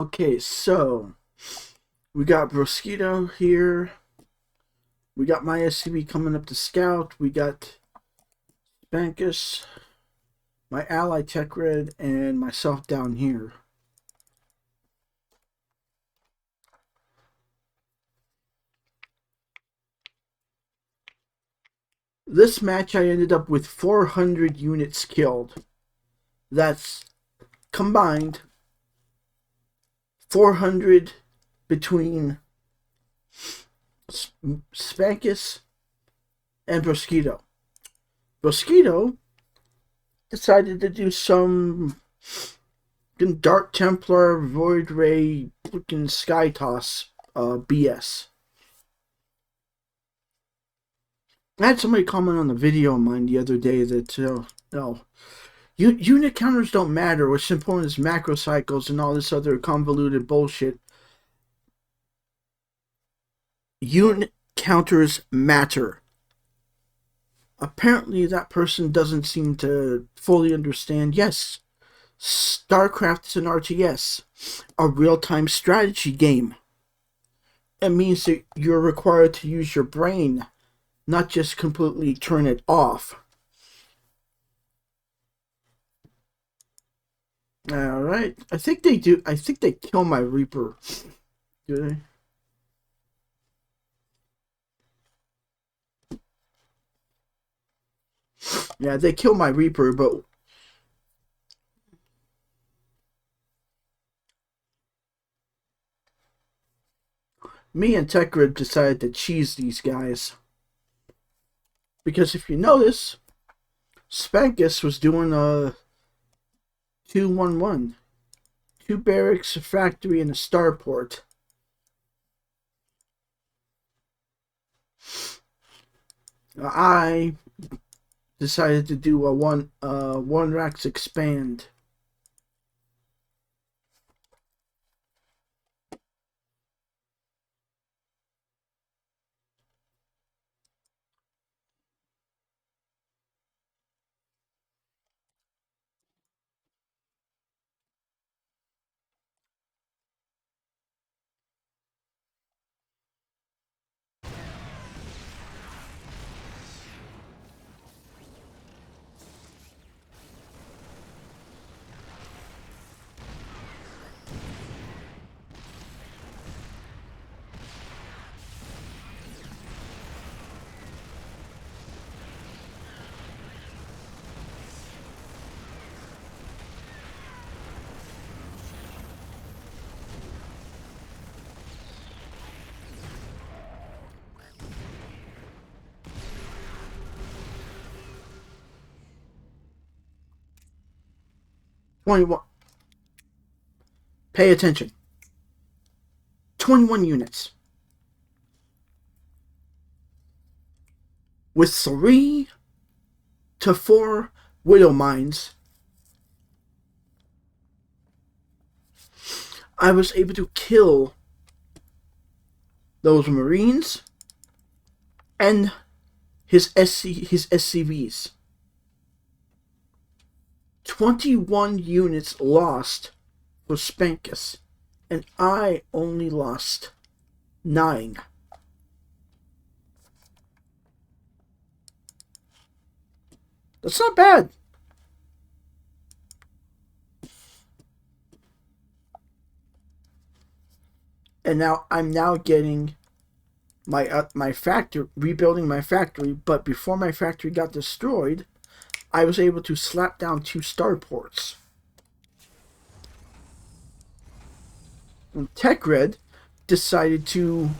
Okay, so we got Brosquito here. We got my SCV coming up to scout. We got Spankus, my ally Tech Red, and myself down here. This match I ended up with 400 units killed. That's combined 400 between Spankus and Brosquito. Brosquito decided to do some Dark Templar, Void Ray, looking Skytoss BS. I had somebody comment on the video of mine the other day that, no, unit counters don't matter. What's important is macro cycles and all this other convoluted bullshit. Unit counters matter. Apparently, that person doesn't seem to fully understand. Yes, Starcraft is an RTS, a real-time strategy game. It means that you're required to use your brain, not just completely turn it off. Alright. I think they do. I think they kill my Reaper. Do they? Yeah, they kill my Reaper, but me and TechGrid decided to cheese these guys. Because if you notice, Spankus was doing a 2-1-1. 2 barracks, a factory, and a starport. I decided to do a one racks expand. Pay attention. 21 units. With 3 to 4 Widow Mines, I was able to kill those Marines and his SCVs. 21 units lost for Spankus, and I only lost 9. That's not bad. And now I'm getting my factory, rebuilding my factory. But before my factory got destroyed, I was able to slap down 2 starports. And TechRed decided to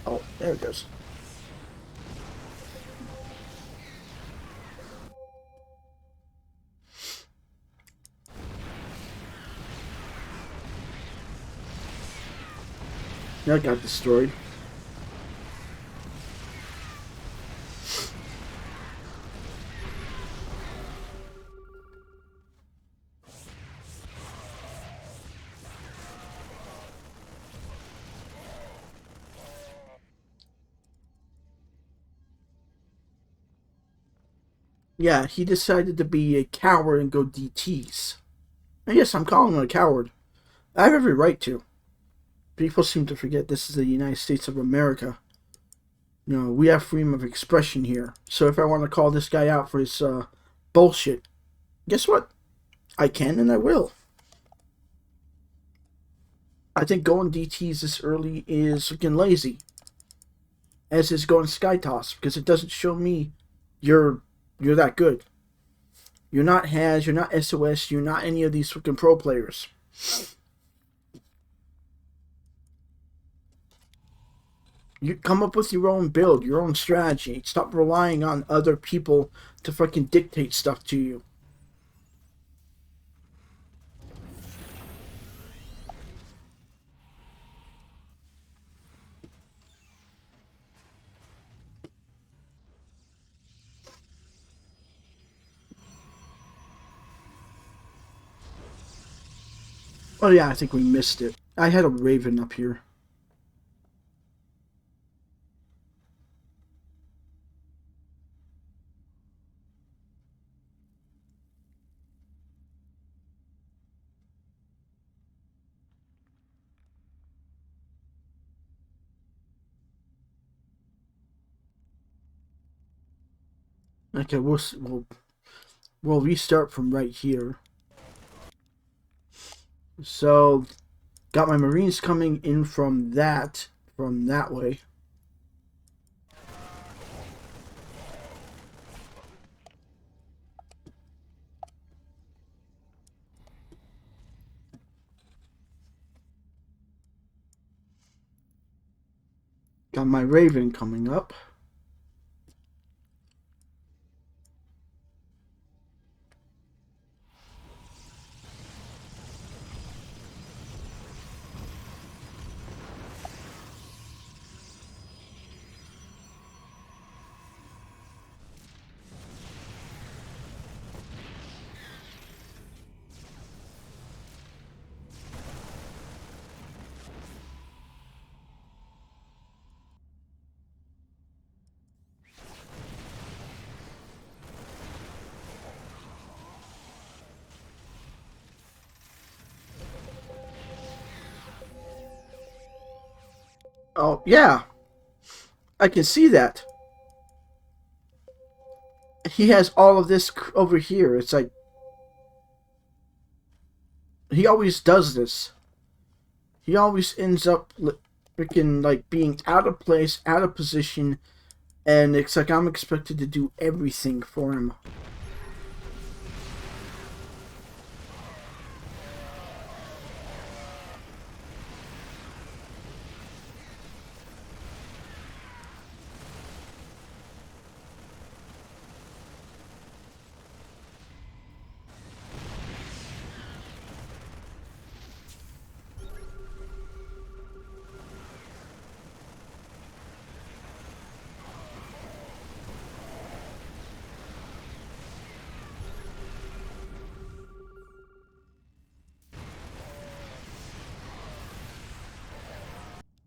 oh, there it goes. That got destroyed. Yeah, he decided to be a coward and go DTs. And yes, I'm calling him a coward. I have every right to. People seem to forget this is the United States of America. You know, we have freedom of expression here. So if I want to call this guy out for his bullshit, guess what? I can and I will. I think going DTs this early is freaking lazy, as is going Skytoss, because it doesn't show me you're that good. You're not Has, you're not SOS, you're not any of these freaking pro players. You come up with your own build, your own strategy. Stop relying on other people to fucking dictate stuff to you. Oh yeah, I think we missed it. I had a Raven up here. Okay, we'll restart from right here. So got my Marines coming in from that way. Got my Raven coming up. Oh yeah, I can see that. He has all of this over here. It's like he always does this. He always ends up freaking like being out of place, out of position, and it's like I'm expected to do everything for him.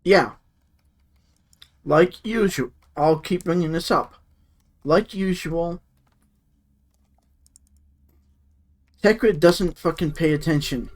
Yeah, like usual. I'll keep bringing this up. Like usual, Tekra doesn't fucking pay attention.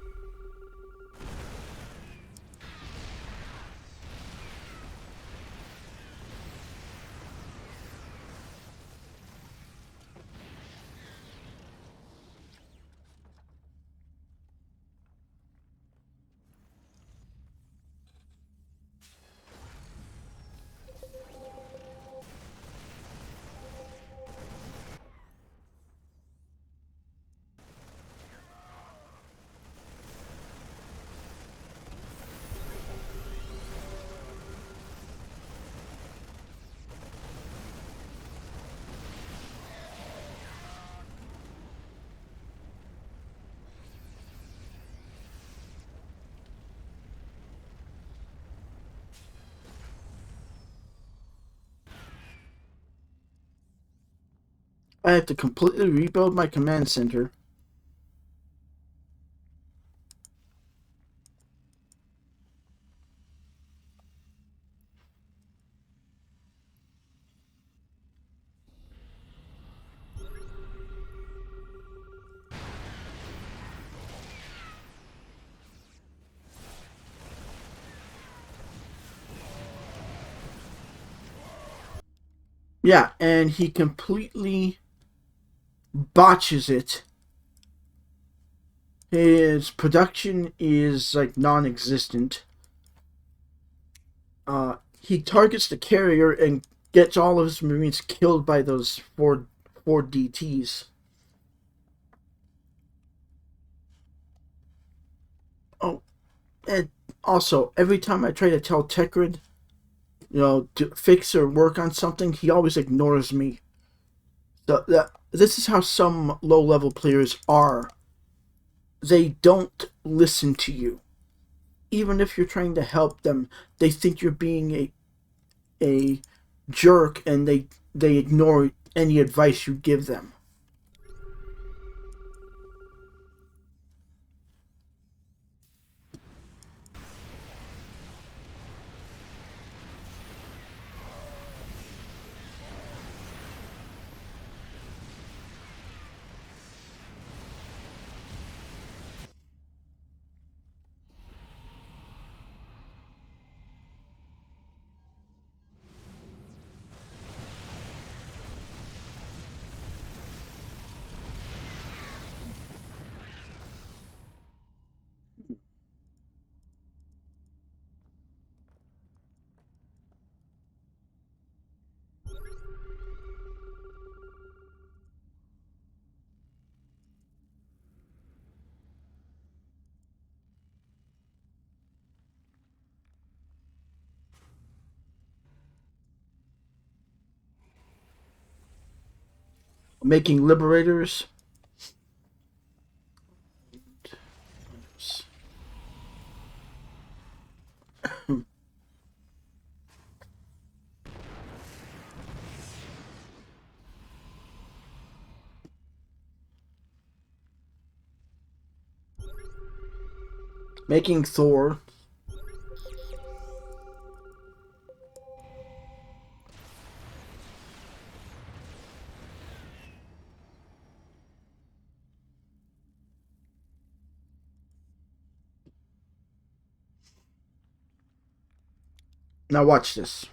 I have to completely rebuild my command center. Yeah, and he completely botches it. His production is like non-existent. He targets the carrier and gets all of his Marines killed by those four DTs. Oh, and also every time I try to tell Tekrid, to fix or work on something, he always ignores me. This is how some low-level players are. They don't listen to you. Even if you're trying to help them, they think you're being a jerk, and they ignore any advice you give them. Making liberators. Making Thor. Now watch this.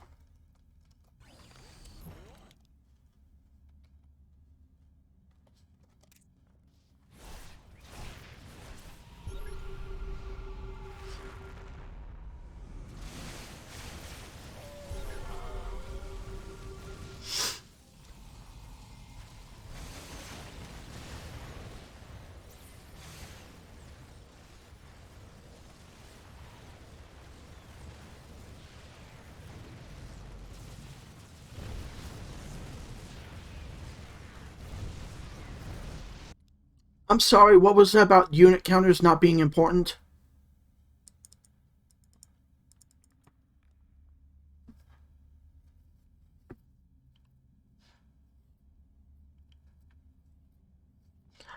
I'm sorry, what was that about unit counters not being important?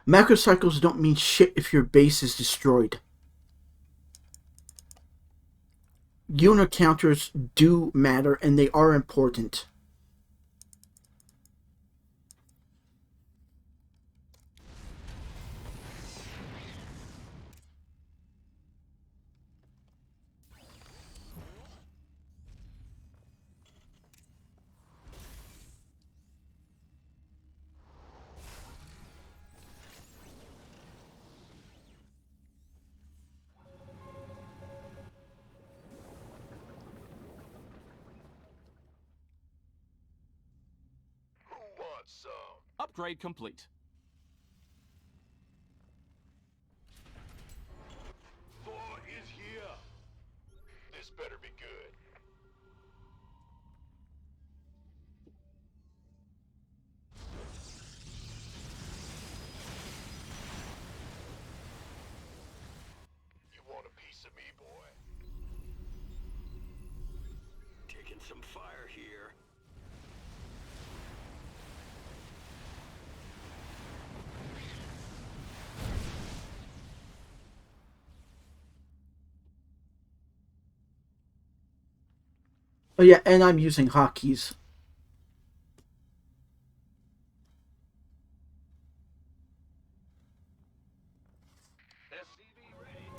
Macrocycles don't mean shit if your base is destroyed. Unit counters do matter, and they are important. Upgrade complete. Thor is here. This better be good. You want a piece of me, boy? Taking some fire here. Oh yeah, and I'm using hotkeys. SCV ready.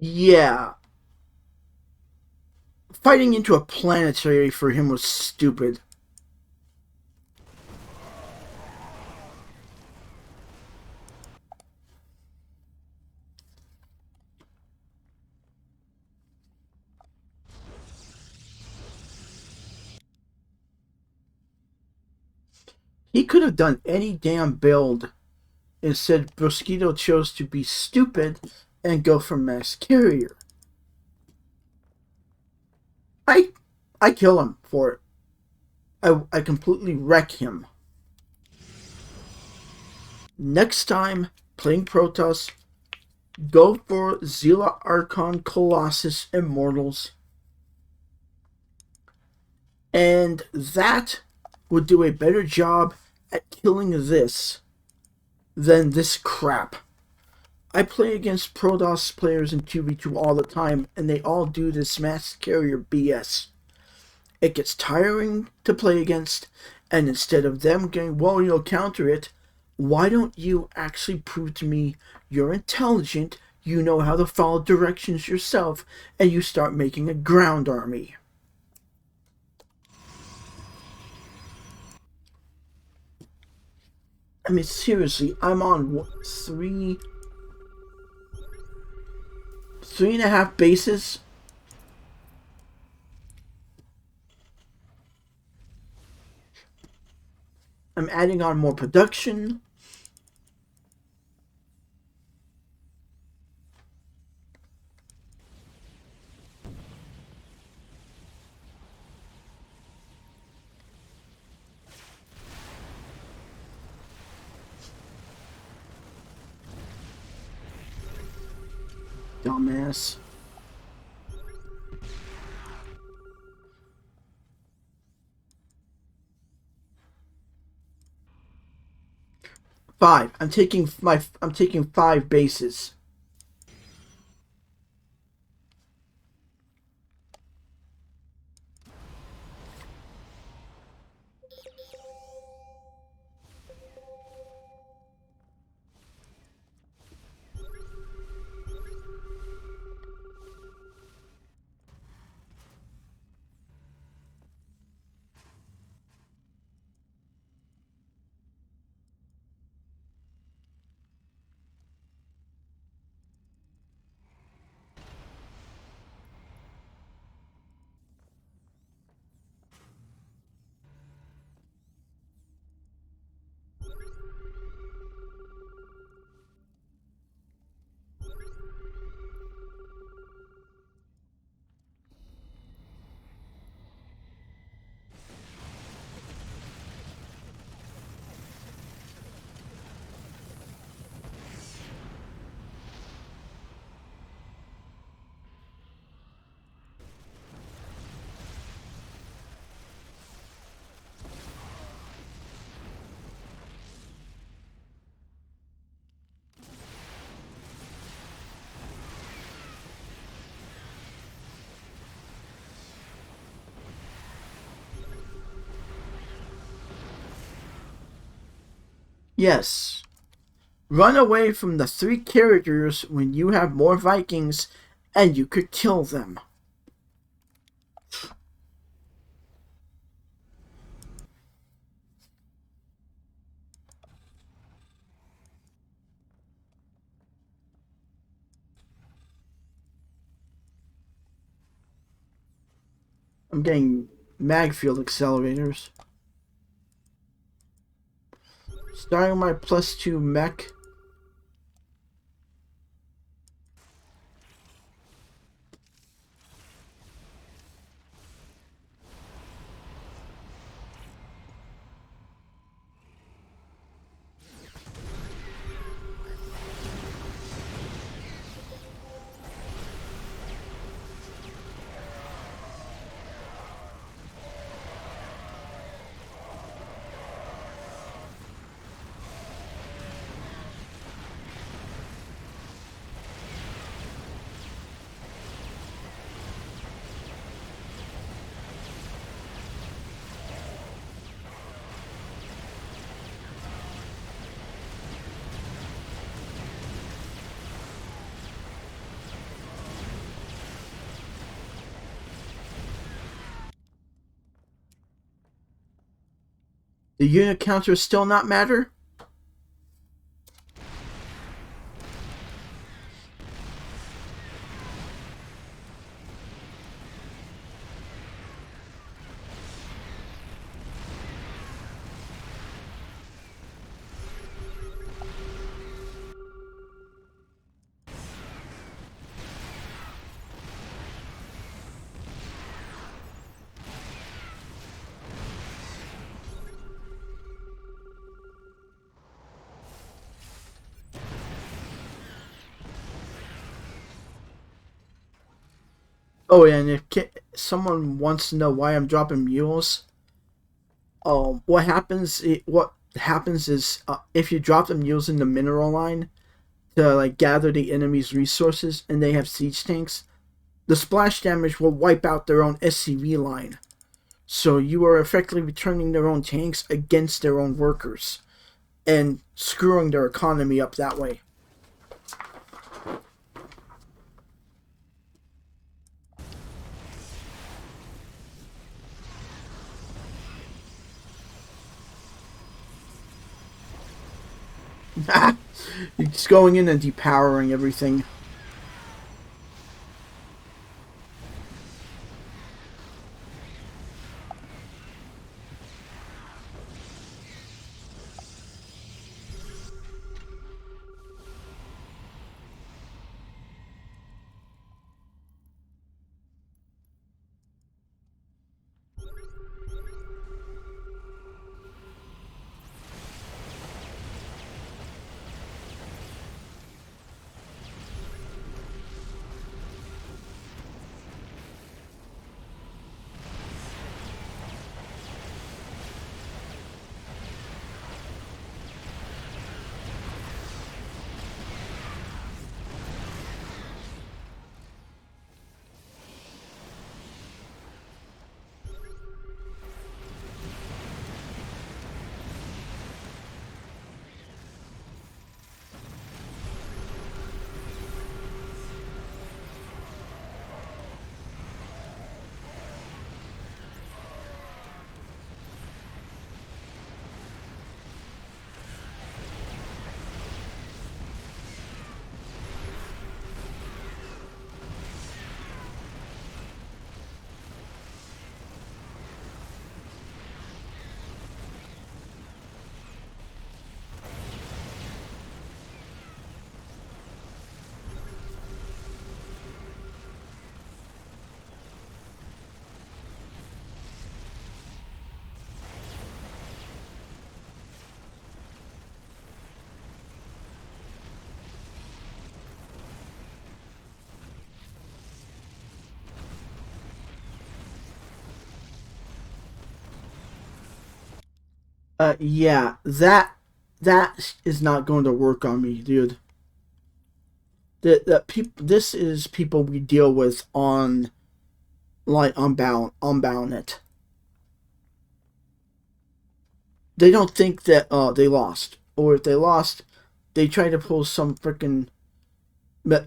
Yeah, fighting into a planetary for him was stupid. He could have done any damn build. Instead, Brusquito chose to be stupid and go for mass carrier. I I kill him for it. I completely wreck him. Next time, playing Protoss, go for Zila Archon Colossus Immortals. And that would do a better job at killing this than this crap. I play against Protoss players in 2v2 all the time, and they all do this mass carrier BS. It gets tiring to play against, and instead of them going, well, you'll counter it, why don't you actually prove to me you're intelligent, you know how to follow directions yourself, and you start making a ground army? I mean, seriously, I'm on what, three and a half bases. I'm adding on more production. Dumbass. Five. I'm taking 5 bases. Yes. Run away from the 3 characters when you have more Vikings and you could kill them. I'm getting magfield accelerators. Starting my +2 mech. The unit counter still not matter? Oh, yeah, and if someone wants to know why I'm dropping mules, what happens is if you drop the mules in the mineral line to like gather the enemy's resources and they have siege tanks, the splash damage will wipe out their own SCV line. So you are effectively returning their own tanks against their own workers and screwing their economy up that way. It's going in and depowering everything. Yeah, that is not going to work on me, dude. This is people we deal with on like unbound it. They don't think that they lost, or if they lost, they try to pull some freaking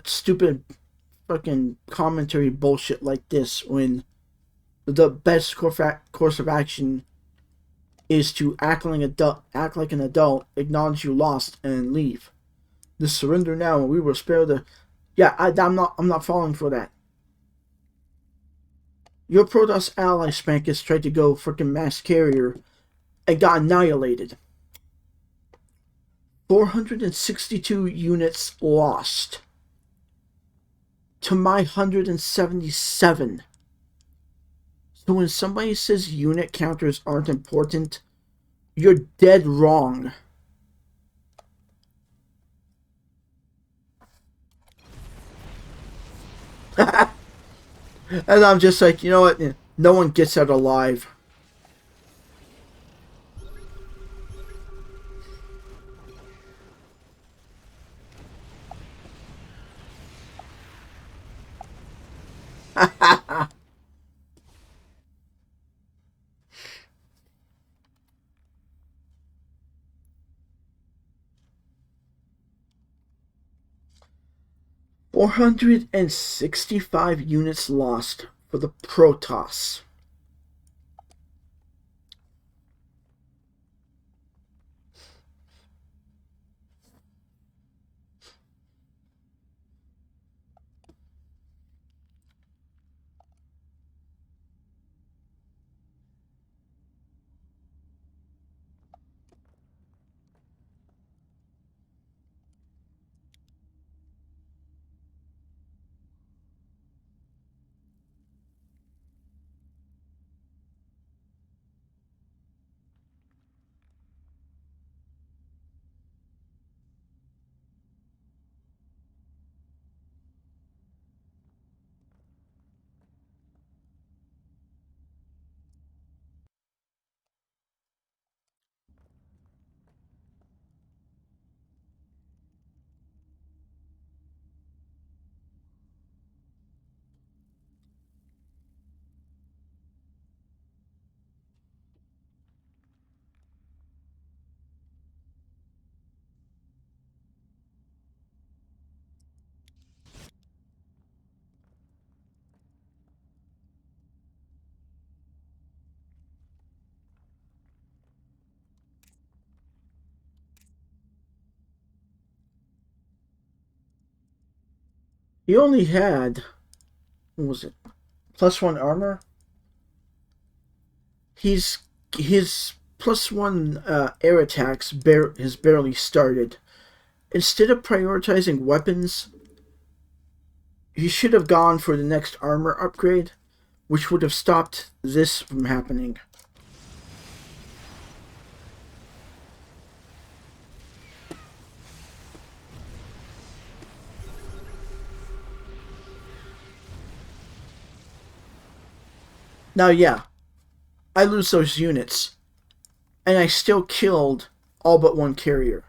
stupid fucking commentary bullshit like this when the best course of action is to act like an adult, acknowledge you lost, and leave. Just surrender now, and we will spare the. Yeah, I'm not falling for that. Your Protoss ally Spankus tried to go freaking mass carrier and got annihilated. 462 units lost to my 177. So when somebody says unit counters aren't important, you're dead wrong. And I'm just like, you know what? No one gets out alive. $465 units lost for the Protoss. He only had, what was it, +1 armor. He's his +1 air attacks has barely started. Instead of prioritizing weapons, he should have gone for the next armor upgrade, which would have stopped this from happening. Now, yeah, I lose those units, and I still killed all but one carrier.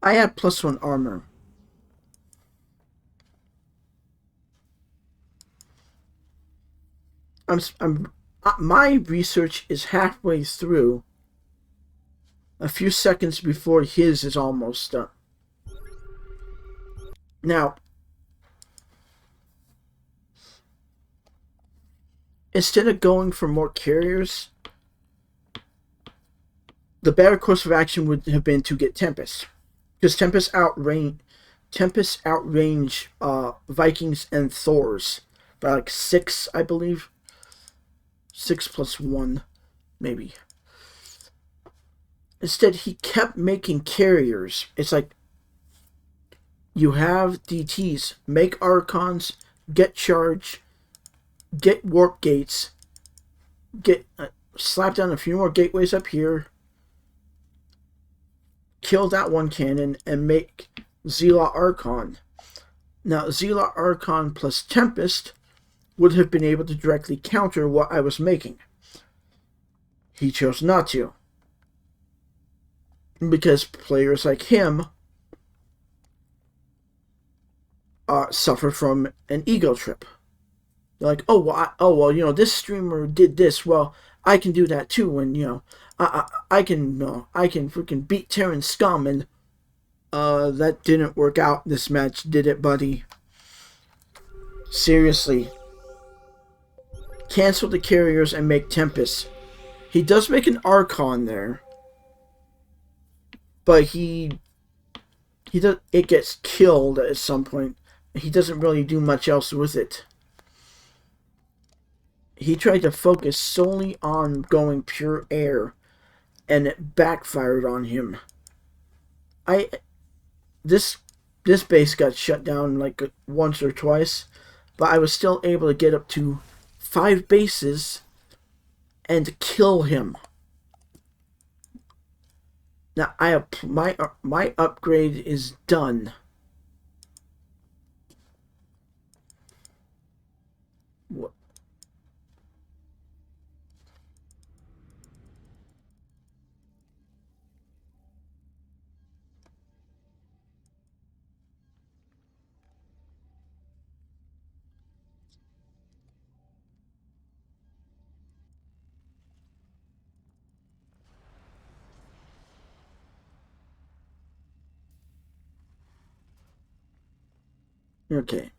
I had +1 armor. My research is halfway through. A few seconds before his is almost done. Now, instead of going for more carriers, the better course of action would have been to get Tempest, because Tempest outrange Vikings and Thors by like 6, I believe. 6+1, maybe. Instead, he kept making carriers. It's like, you have DTs, make Archons, get charge, get warp gates, get slap down a few more gateways up here, kill that one cannon, and make Zela Archon. Now, Zela Archon plus Tempest would have been able to directly counter what I was making. He chose not to, because players like him suffer from an ego trip. They're like, oh well, this streamer did this. Well, I can do that too, and I can freaking beat Terran scum, and that didn't work out this match, did it, buddy? Seriously, cancel the carriers and make Tempest. He does make an Archon there, but he does, it gets killed at some point. He doesn't really do much else with it. He tried to focus solely on going pure air, and it backfired on him. This base got shut down like once or twice, but I was still able to get up to 5 bases and kill him. Now I have my upgrade is done. What? Okay.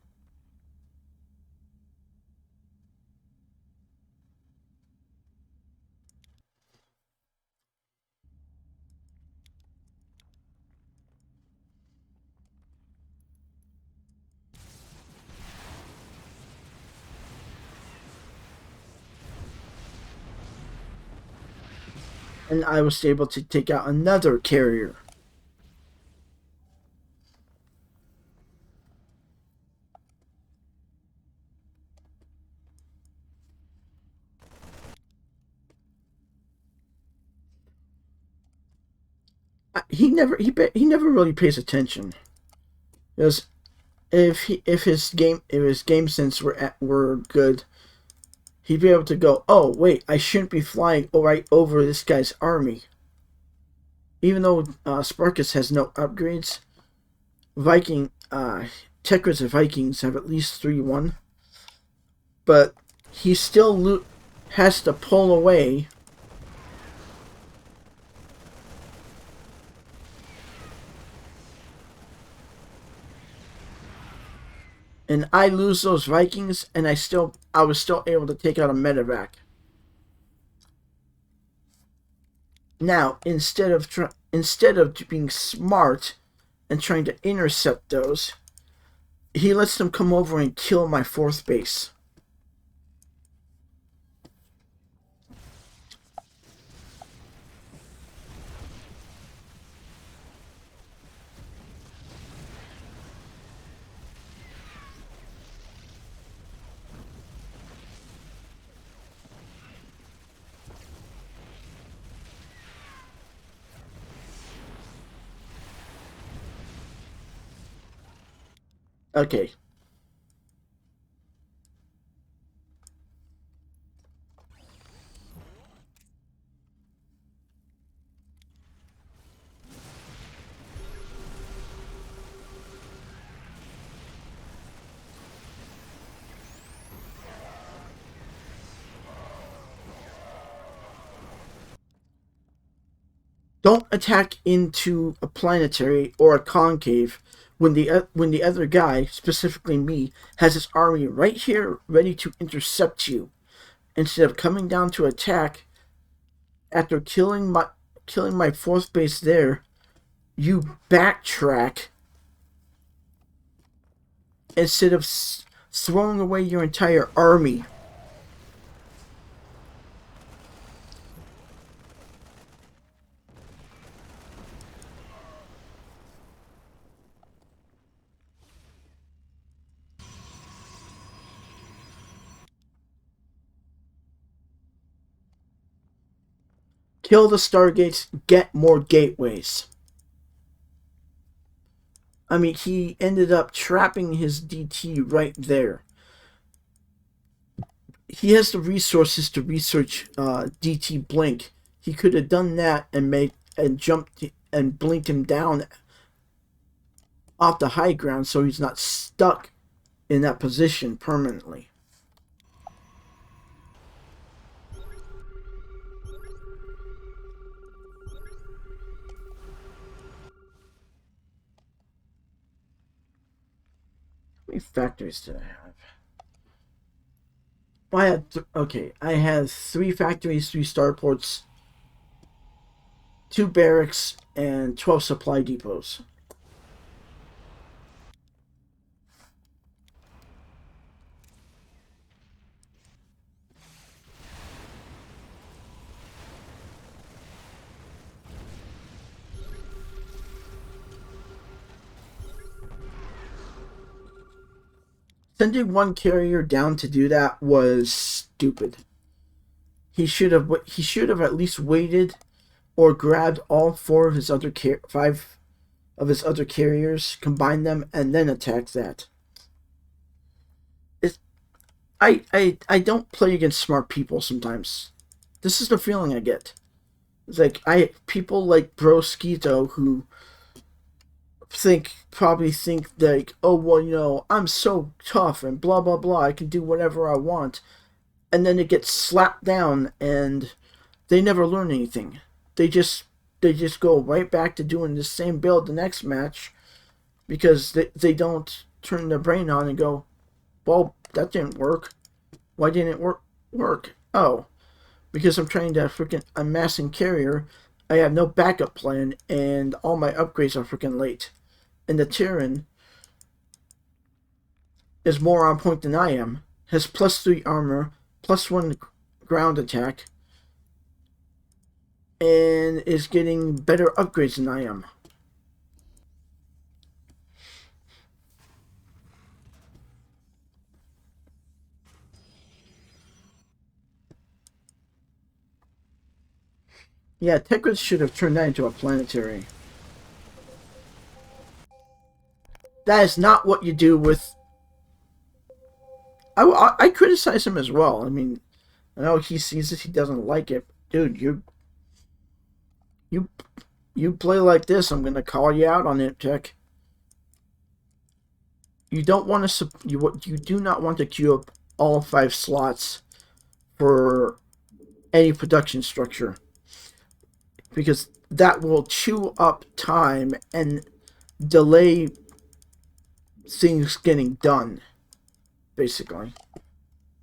And I was able to take out another carrier. He never really pays attention. Because if his game sense were good, he'd be able to go, oh wait, I shouldn't be flying right over this guy's army. Even though Sparkus has no upgrades, Tekra's Vikings have at least 3-1, but he still has to pull away. And I lose those Vikings, and I was still able to take out a medevac. Now, instead of being smart and trying to intercept those, he lets them come over and kill my 4th base. Okay. Don't attack into a planetary or a concave when the other guy, specifically me, has his army right here ready to intercept you. Instead of coming down to attack after killing my 4th base there, you backtrack instead of throwing away your entire army. Kill the Stargates, get more gateways. I mean, he ended up trapping his DT right there. He has the resources to research DT Blink. He could have done that and jumped and blinked him down off the high ground so he's not stuck in that position permanently. How many factories did I have? I had I had 3 factories, 3 starports, 2 barracks, and 12 supply depots. Sending one carrier down to do that was stupid. He should have at least waited or grabbed all 4 of his other 5 of his other carriers, combined them, and then attacked that. I don't play against smart people sometimes. This is the feeling I get. It's like people like Bro Skeeto who probably think like, oh well, you know, I'm so tough and blah blah blah, I can do whatever I want, and then it gets slapped down and they never learn anything. They just go right back to doing the same build the next match because they don't turn their brain on and go, well, that didn't work. Why didn't it work? Oh, because I'm trying to freaking amassing carrier. I have no backup plan and all my upgrades are freaking late. And the Terran is more on point than I am. Has +3 armor, +1 ground attack, and is getting better upgrades than I am. Yeah, Tegris should have turned that into a planetary. That is not what you do with... I criticize him as well. I mean, I know he sees it, he doesn't like it. Dude, you play like this, I'm gonna call you out on it, Tech. You don't want to... You do not want to queue up all 5 slots for any production structure, because that will chew up time and delay things getting done. basically.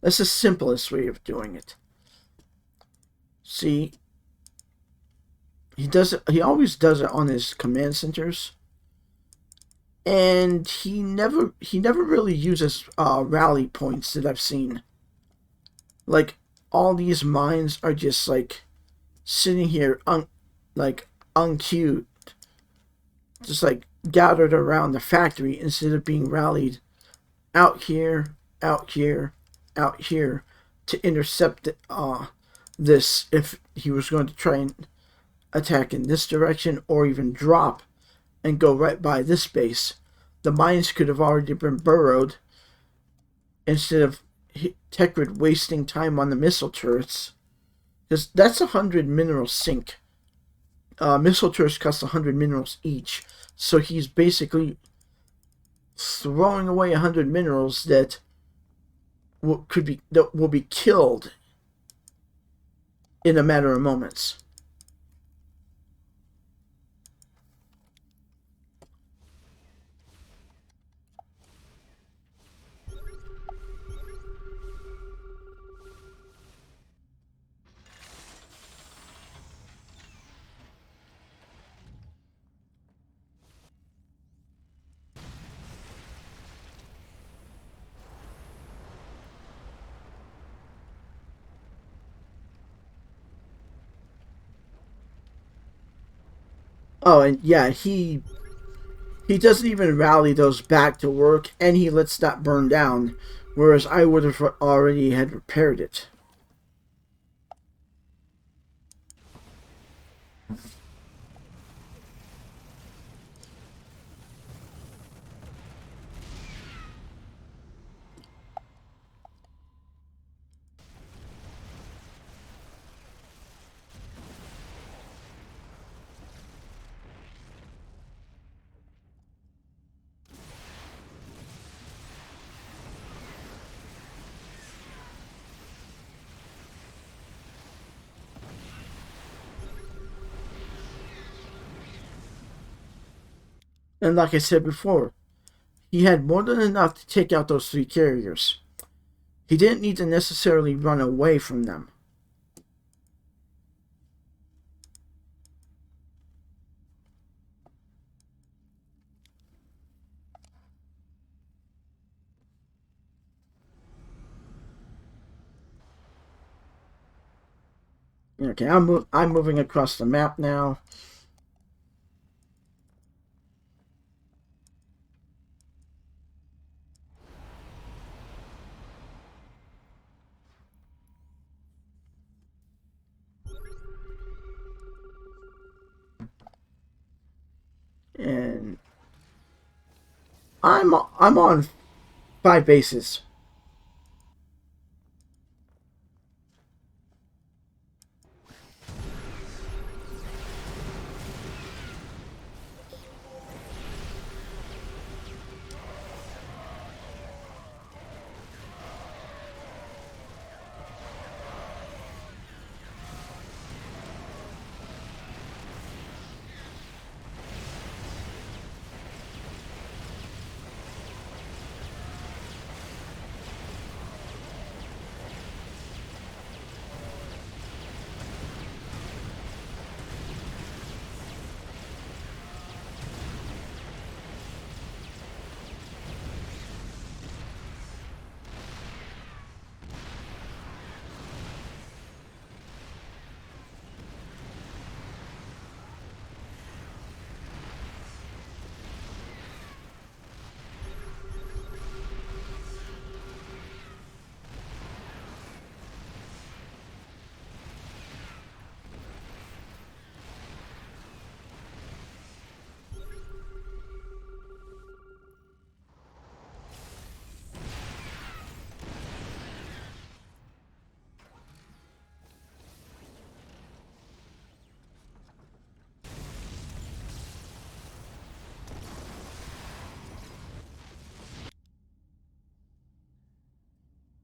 That's the simplest way of doing it. See, he does it. He always does it on his command centers, and he never really uses rally points that I've seen. Like all these mines are just like sitting here, unqueued, just like gathered around the factory instead of being rallied out here, out here, out here to intercept this if he was going to try and attack in this direction or even drop and go right by this base. The mines could have already been burrowed instead of Techrid wasting time on the missile turrets. Because that's 100 mineral sink. Missile turrets cost 100 minerals each. So he's basically throwing away 100 minerals that will be killed in a matter of moments. Oh, and yeah, he doesn't even rally those back to work, and he lets that burn down, whereas I would have already had repaired it. And like I said before, he had more than enough to take out those 3 carriers. He didn't need to necessarily run away from them. Okay, I'm moving across the map now. And I'm on 5 bases.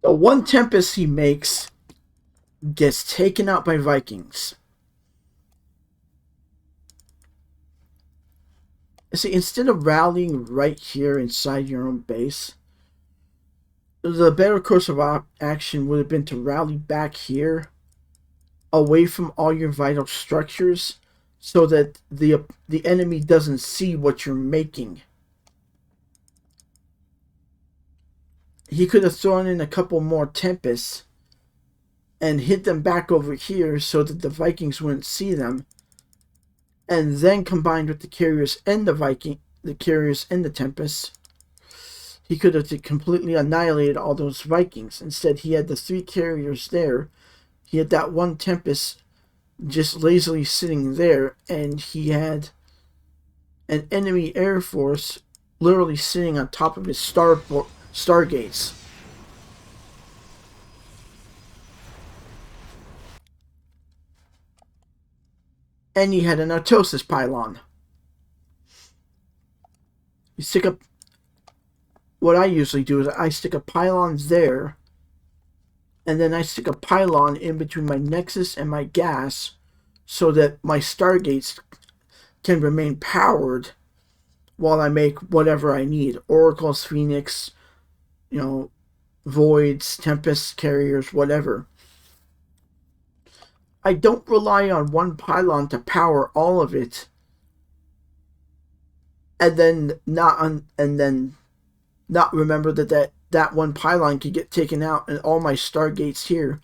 The one Tempest he makes gets taken out by Vikings. See, instead of rallying right here inside your own base, The better course of action would have been to rally back here, away from all your vital structures, so that the enemy doesn't see what you're making. He could have thrown in a couple more Tempests and hit them back over here so that the Vikings wouldn't see them, and then combined with the carriers and the carriers and the Tempests, he could have completely annihilated all those Vikings. Instead, he had the 3 carriers there. He had that 1 Tempest just lazily sitting there, and he had an enemy air force literally sitting on top of his stargates. And he had an Artosis pylon. You stick up. What I usually do is I stick a pylon there, and then I stick a pylon in between my Nexus and my gas, so that my stargates can remain powered while I make whatever I need. Oracles, Phoenix, Voids, Tempests, Carriers, whatever. I don't rely on one pylon to power all of it, and then not remember that one pylon can get taken out, and all my stargates here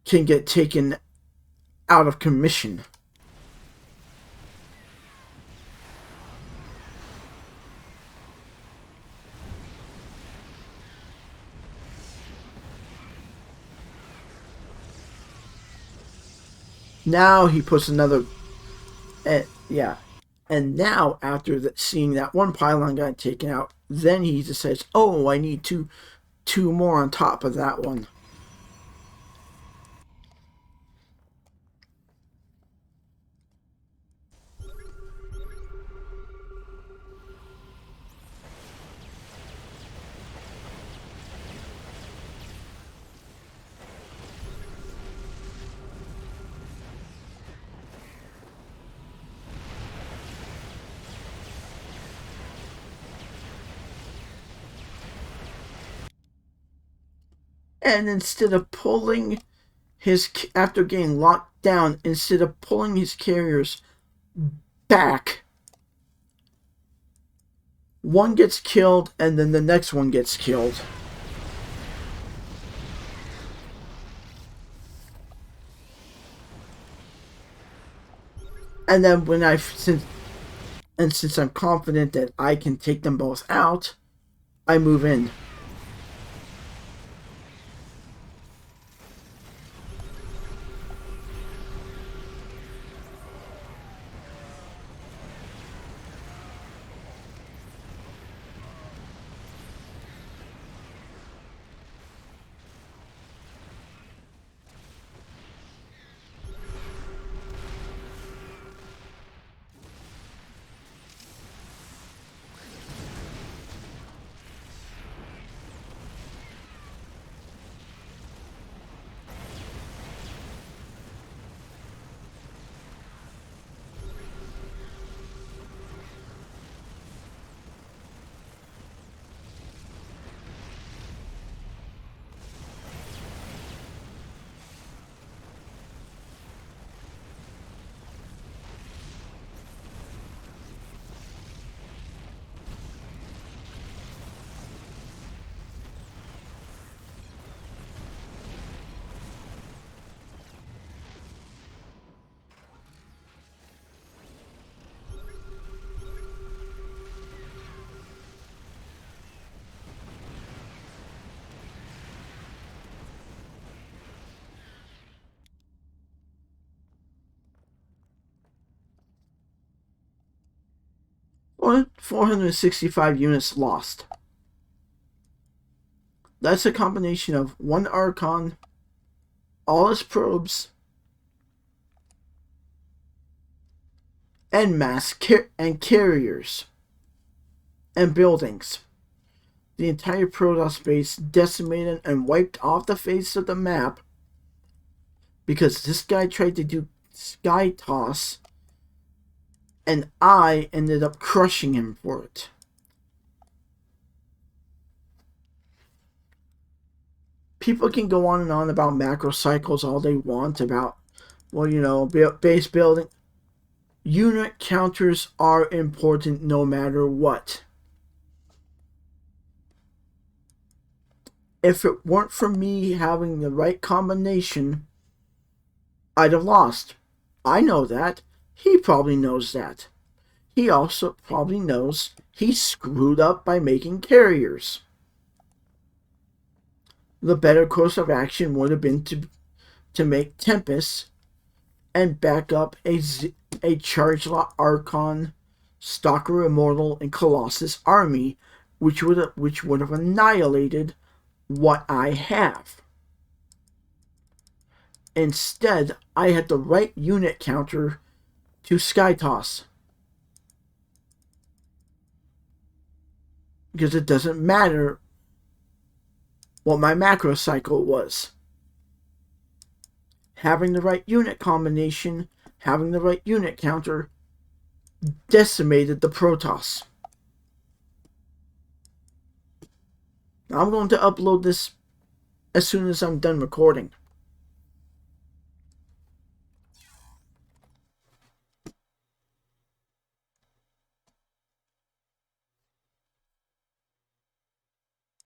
can get taken out of commission. Now he puts another, yeah. And now, after seeing that one pylon got taken out, then he decides, oh, I need two more on top of that one. And instead of pulling after getting locked down, instead of pulling his carriers back, one gets killed and then the next one gets killed. And then since I'm confident that I can take them both out, I move in. Or 465 units lost. That's a combination of one Archon, all his probes, and and carriers and buildings. The entire Protoss base decimated and wiped off the face of the map because this guy tried to do Skytoss, and I ended up crushing him for it. people can go on and on about macro cycles all they want, about, well, base building. Unit counters are important no matter what. If it weren't for me having the right combination, I'd have lost. I know that. He probably knows that. He also probably knows he screwed up by making carriers. The better course of action would have been to make Tempest and back up a Charge Lot Archon, Stalker Immortal, and Colossus army, which would have annihilated what I have. Instead, I had the right unit counter to Skytoss. Because it doesn't matter what my macro cycle was. Having the right unit combination, having the right unit counter, decimated the Protoss. I'm going to upload this as soon as I'm done recording.